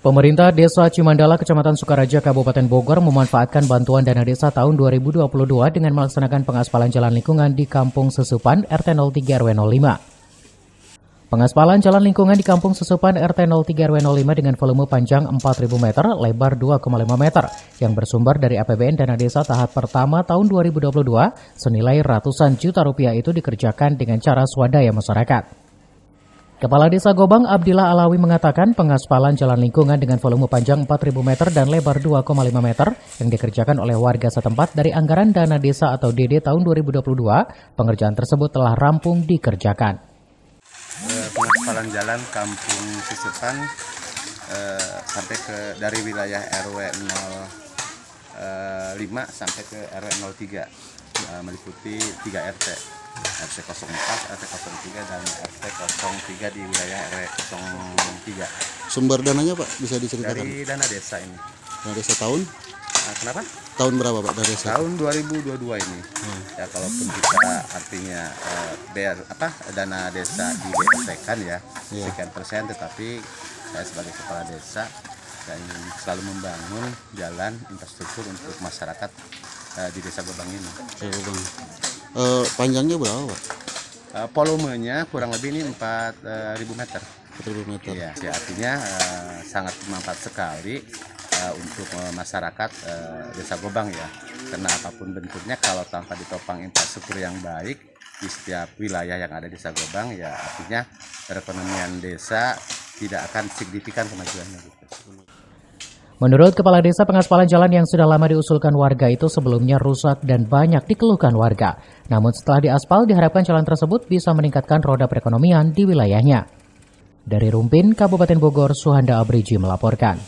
Pemerintah Desa Cimandala, Kecamatan Sukaraja, Kabupaten Bogor memanfaatkan bantuan dana desa tahun 2022 dengan melaksanakan pengaspalan jalan lingkungan di Kampung Sesupan RT 03 RW 05. Pengaspalan jalan lingkungan di Kampung Sesupan RT 03 RW 05 dengan volume panjang 4.000 meter, lebar 2,5 meter, yang bersumber dari APBN dana desa tahap pertama tahun 2022 senilai ratusan juta rupiah itu dikerjakan dengan cara swadaya masyarakat. Kepala Desa Gobang Abdillah Alawi mengatakan pengaspalan jalan lingkungan dengan volume panjang 4.000 meter dan lebar 2,5 meter yang dikerjakan oleh warga setempat dari anggaran dana desa atau DD tahun 2022, pengerjaan tersebut telah rampung dikerjakan. Pengaspalan jalan Kampung Sesupan sampai ke dari wilayah RW 05 sampai ke RW 03 meliputi 3 RT. RT 04, RT 03, dan RT 03 di wilayah RW 03. Sumber dananya Pak bisa diceritakan? Dari dana desa ini. Dana desa tahun? Kenapa? Tahun berapa Pak dana desa? Tahun 2022 ini. Ya kalaupun kita artinya dana desa di BST kan ya, sekian persen, tetapi saya sebagai kepala desa saya ingin selalu membangun jalan infrastruktur untuk masyarakat di Desa Gobang ini. Panjangnya berapa Pak? Volumenya kurang lebih ini 4.000 meter. 4.000 meter. Ya, artinya sangat bermanfaat sekali untuk masyarakat Desa Gobang ya. Karena apapun bentuknya, kalau tanpa ditopang infrastruktur yang baik di setiap wilayah yang ada di Desa Gobang, ya artinya perekonomian desa tidak akan signifikan kemajuannya gitu. Menurut Kepala Desa, pengaspalan jalan yang sudah lama diusulkan warga itu sebelumnya rusak dan banyak dikeluhkan warga. Namun setelah diaspal, diharapkan jalan tersebut bisa meningkatkan roda perekonomian di wilayahnya. Dari Rumpin, Kabupaten Bogor, Suhanda Abriji melaporkan.